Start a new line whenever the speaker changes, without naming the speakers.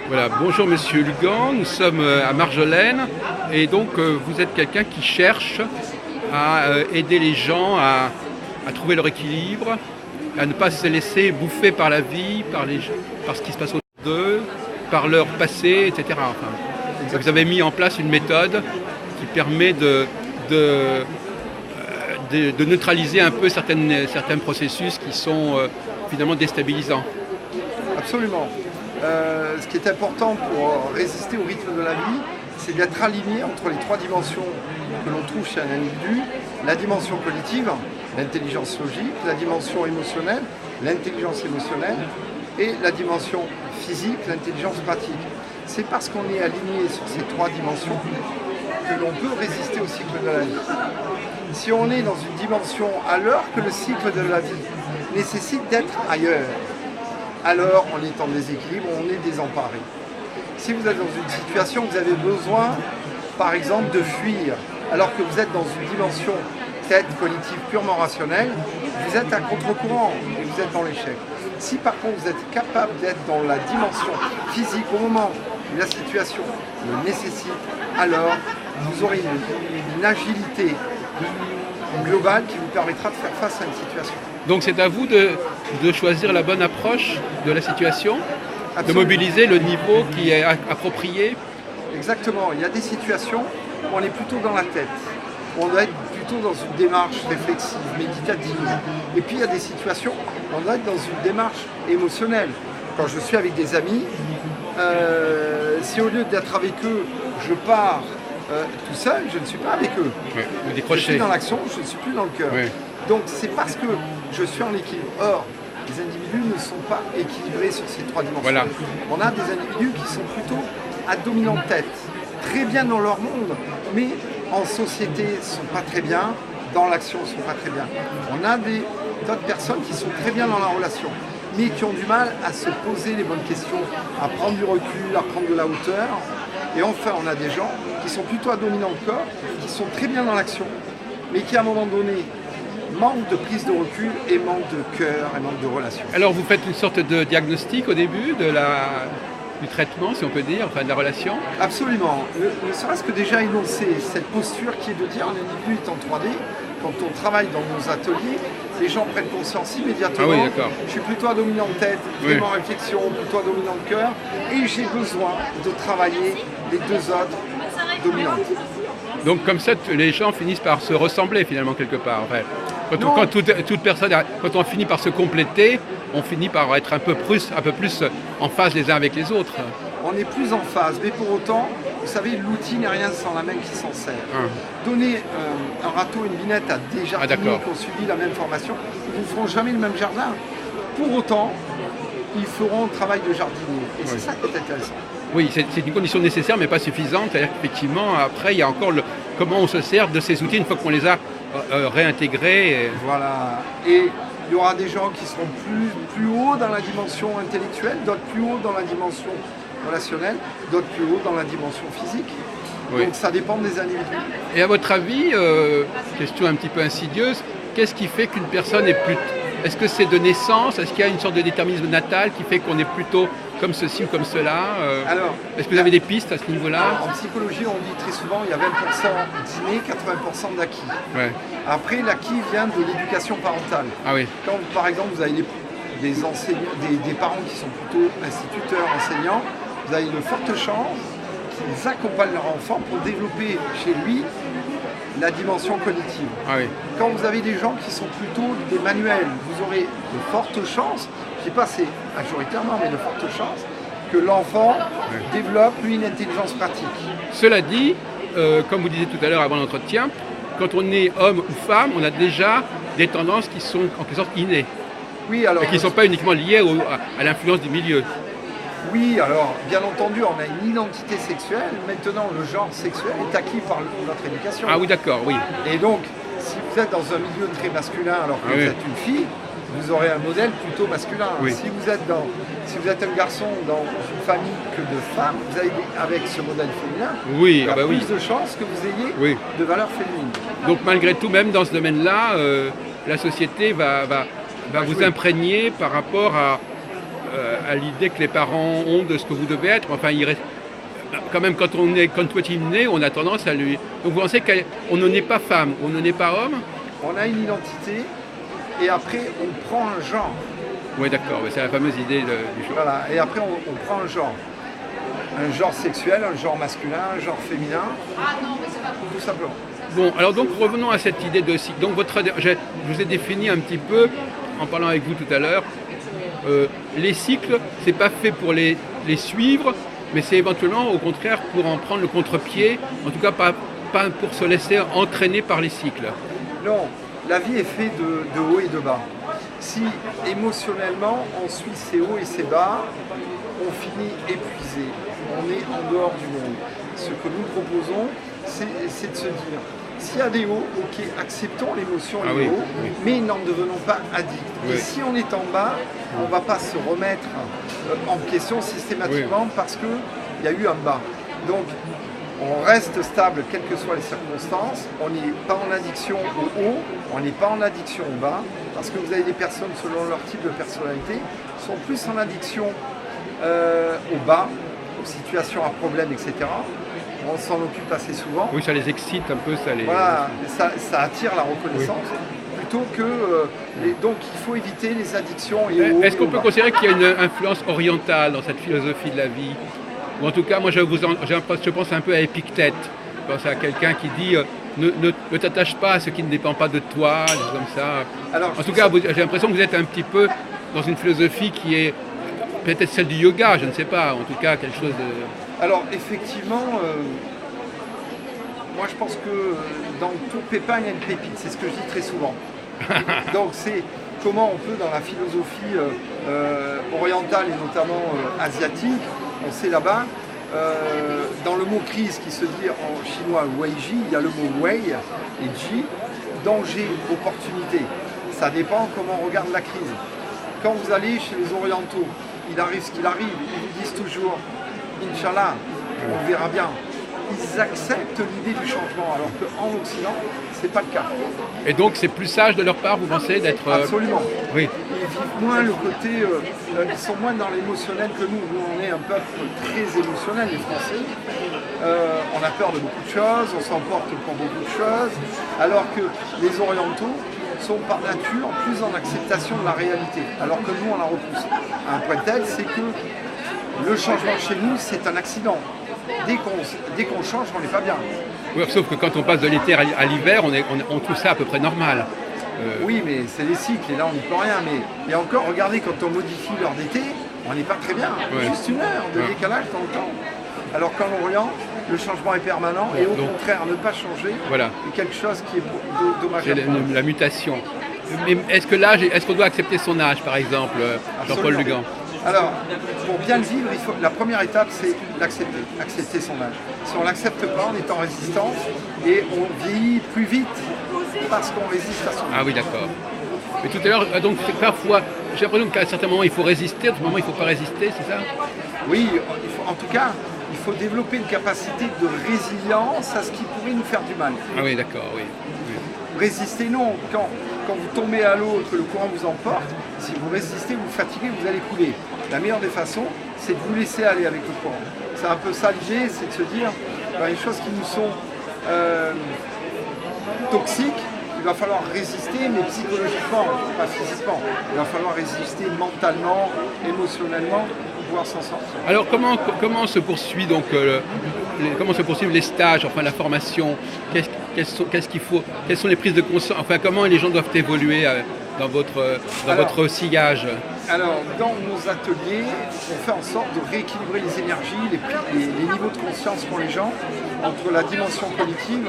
Voilà, bonjour Monsieur Lugan, nous sommes à Marjolaine et donc vous êtes quelqu'un qui cherche à aider les gens à trouver leur équilibre, à ne pas se laisser bouffer par la vie, par ce qui se passe autour d'eux, par leur passé, etc. Enfin, vous avez mis en place une méthode qui permet de neutraliser un peu certains processus qui sont finalement déstabilisants.
Absolument. Ce qui est important pour résister au rythme de la vie, c'est d'être aligné entre les trois dimensions que l'on trouve chez un individu. La dimension cognitive, l'intelligence logique, la dimension émotionnelle, l'intelligence émotionnelle et la dimension physique, l'intelligence pratique. C'est parce qu'on est aligné sur ces trois dimensions que l'on peut résister au cycle de la vie. Si on est dans une dimension à l'heure que le cycle de la vie nécessite d'être ailleurs, alors on est en déséquilibre, on est désemparé. Si vous êtes dans une situation où vous avez besoin, par exemple, de fuir, alors que vous êtes dans une dimension tête cognitive purement rationnelle, vous êtes à contre-courant et vous êtes dans l'échec. Si par contre vous êtes capable d'être dans la dimension physique au moment où la situation le nécessite, alors vous aurez une agilité globale qui vous permettra de faire face à une situation.
Donc c'est à vous de choisir la bonne approche de la situation,
Absolument.
de mobiliser le niveau qui est approprié.
Exactement, il y a des situations où on est plutôt dans la tête, où on doit être plutôt dans une démarche réflexive, méditative. Et puis il y a des situations où on doit être dans une démarche émotionnelle. Quand je suis avec des amis, si au lieu d'être avec eux, je pars tout seul, je ne suis pas avec eux.
Ouais,
je suis dans l'action, je ne suis plus dans le cœur.
Ouais.
Donc c'est parce que je suis en équilibre. Or, les individus ne sont pas équilibrés sur ces trois dimensions.
Voilà.
On a des individus qui sont plutôt à dominante tête, très bien dans leur monde, mais en société ne sont pas très bien, dans l'action ne sont pas très bien. On a d'autres personnes qui sont très bien dans la relation, mais qui ont du mal à se poser les bonnes questions, à prendre du recul, à prendre de la hauteur. Et enfin, on a des gens qui sont plutôt à dominant corps, qui sont très bien dans l'action, mais qui à un moment donné manque de prise de recul et manque de cœur et manque de relation.
Alors vous faites une sorte de diagnostic au début du traitement, si on peut dire, enfin de la relation.
Absolument. Ne serait-ce que déjà énoncer cette posture qui est de dire l'individu est en 3D. Quand on travaille dans nos ateliers, les gens prennent conscience immédiatement.
Ah oui, d'accord.
Je suis plutôt à dominante tête, vraiment réflexion, plutôt à dominante cœur, et j'ai besoin de travailler les deux autres dominantes.
Donc comme ça, les gens finissent par se ressembler finalement quelque part. Enfin, quand toute personne, quand on finit par se compléter, on finit par être un peu plus en phase les uns avec les autres.
On est plus en phase, mais pour autant, vous savez, l'outil n'est rien sans la main qui s'en sert. Donner un râteau, une binette à des jardiniers qui ont suivi la même formation, ils ne feront jamais le même jardin. Pour autant, ils feront le travail de jardinier. Et c'est ça qui est intéressant.
Oui, c'est une condition nécessaire, mais pas suffisante. C'est-à-dire qu'effectivement, après, il y a encore comment on se sert de ces outils une fois qu'on les a réintégrés.
Voilà. Et il y aura des gens qui seront plus haut dans la dimension intellectuelle, d'autres plus haut dans la dimension relationnelle, d'autres plus haut dans la dimension physique. Oui. Donc ça dépend des individus.
Et à votre avis, question un petit peu insidieuse, qu'est-ce qui fait qu'une personne est plus... Est-ce que c'est de naissance? Est-ce qu'il y a une sorte de déterminisme natal qui fait qu'on est plutôt comme ceci ou comme cela?
Alors,
est-ce que vous avez des pistes à ce niveau-là?
En psychologie, on dit très souvent qu'il y a 20% d'inné, 80% d'acquis.
Ouais.
Après, l'acquis vient de l'éducation parentale.
Ah oui.
Quand, par exemple, vous avez des enseignants, des parents qui sont plutôt instituteurs, enseignants, vous avez de fortes chances qu'ils accompagnent leur enfant pour développer chez lui la dimension cognitive.
Ah oui.
Quand vous avez des gens qui sont plutôt des manuels, vous aurez de fortes chances, je ne dis pas c'est majoritairement, mais de fortes chances, que l'enfant développe lui une intelligence pratique.
Cela dit, comme vous disiez tout à l'heure avant l'entretien, quand on est homme ou femme, on a déjà des tendances qui sont en quelque sorte innées.
Oui, alors,
et qui ne sont pas uniquement liées à l'influence du milieu.
Oui, alors bien entendu, on a une identité sexuelle. Maintenant, le genre sexuel est acquis par notre éducation.
Ah oui, d'accord, oui.
Et donc, si vous êtes dans un milieu très masculin alors que vous êtes une fille, vous aurez un modèle plutôt masculin.
Oui.
Si vous êtes un garçon dans une famille que de femmes, vous avez avec ce modèle féminin, il y a plus de chances que vous ayez de valeur féminine.
Donc malgré tout, même dans ce domaine-là, la société va vous imprégner par rapport à l'idée que les parents ont de ce que vous devez être. Enfin, il reste, quand même, quand on est né, on a tendance à lui. Donc vous pensez qu'on ne naît pas femme, on ne naît pas homme?
On a une identité et après on prend un genre.
Oui, d'accord, c'est la fameuse idée du genre.
Voilà, et après on prend un genre. Un genre sexuel, un genre masculin, un genre féminin, tout simplement.
Bon, alors donc revenons à cette idée de cycle. Donc je vous ai défini un petit peu, en parlant avec vous tout à l'heure, les cycles, c'est pas fait pour les suivre, mais c'est éventuellement au contraire pour en prendre le contre-pied, en tout cas pas pour se laisser entraîner par les cycles.
Non, la vie est faite de hauts et de bas. Si émotionnellement on suit ses hauts et ses bas, on finit épuisé, on est en dehors du monde. Ce que nous proposons, c'est de se dire, s'il y a des hauts, ok, acceptons l'émotion et les hauts, mais n'en devenons pas addicts. Et si on est en bas, on ne va pas se remettre en question systématiquement parce qu'il y a eu un bas. Donc, on reste stable quelles que soient les circonstances, on n'est pas en addiction au haut, on n'est pas en addiction au bas, parce que vous avez des personnes selon leur type de personnalité, sont plus en addiction au bas, aux situations à problème, etc. On s'en occupe assez souvent.
Oui, ça les excite un peu, ça les...
Voilà, ça attire la reconnaissance, plutôt que... donc il faut éviter les addictions et au haut.
Est-ce qu'on peut considérer qu'il y a une influence orientale dans cette philosophie de la vie? Ou en tout cas, moi je pense un peu à Épictète. Je pense à quelqu'un qui dit ne t'attache pas à ce qui ne dépend pas de toi, des choses comme ça. Alors, en tout cas, j'ai l'impression que vous êtes un petit peu dans une philosophie qui est peut-être celle du yoga, je ne sais pas, en tout cas quelque chose de...
Alors effectivement, moi je pense que dans tout pépin il y a une pépite, c'est ce que je dis très souvent. Donc c'est comment on peut dans la philosophie orientale et notamment asiatique, on sait là-bas, dans le mot crise qui se dit en chinois weiji, il y a le mot wei et ji, danger, opportunité. Ça dépend comment on regarde la crise. Quand vous allez chez les orientaux, il arrive ce qu'il arrive, ils vous disent toujours Inch'Allah, on verra bien. Ils acceptent l'idée du changement, alors qu'en Occident, c'est pas le cas.
Et donc c'est plus sage de leur part, vous pensez, d'être...
Absolument.
Oui.
Ils vivent moins le côté... ils sont moins dans l'émotionnel que nous. Nous, on est un peuple très émotionnel, les Français. On a peur de beaucoup de choses, on s'emporte pour beaucoup de choses, alors que les Orientaux sont par nature plus en acceptation de la réalité, alors que nous, on la repousse. À un point tel, c'est que le changement chez nous, c'est un accident. Dès qu'on change, on n'est pas bien.
Oui, sauf que quand on passe de l'été à l'hiver, on trouve ça à peu près normal.
Oui, mais c'est les cycles, et là on n'y peut rien. Mais et encore, regardez, quand on modifie l'heure d'été, on n'est pas très bien. Juste une heure de décalage dans le temps. Alors qu'en Orient, le changement est permanent et au contraire, ne pas changer est quelque chose qui est dommageable.
C'est la mutation. Mais est-ce qu'on doit accepter son âge, par exemple, Jean-Paul Lugan?
Alors, pour bien le vivre, la première étape, c'est l'accepter, accepter son âge. Si on ne l'accepte pas, on est en résistance et on vieillit plus vite parce qu'on résiste à son âge.
Ah oui, d'accord. Mais tout à l'heure, donc parfois, j'ai l'impression qu'à certains moments, il faut résister, à d'autres moments, il ne faut pas résister, c'est ça?
Oui, en tout cas, il faut développer une capacité de résilience à ce qui pourrait nous faire du mal.
Ah oui, d'accord, oui.
Résister, non. Quand vous tombez à l'eau, que le courant vous emporte, si vous résistez, vous fatiguez, vous allez couler. La meilleure des façons, c'est de vous laisser aller avec le courant. C'est un peu ça l'idée, c'est de se dire, les choses qui nous sont toxiques, il va falloir résister, mais psychologiquement, pas physiquement. Il va falloir résister mentalement, émotionnellement, pour pouvoir s'en sortir.
Alors comment se poursuit donc comment se poursuivent les stages, enfin la formation? Qu'est-ce qu'il faut? Quelles sont les prises de conscience? Enfin, comment les gens doivent évoluer dans votre sillage?
Alors, dans nos ateliers, on fait en sorte de rééquilibrer les énergies, les niveaux de conscience qu'ont les gens entre la dimension cognitive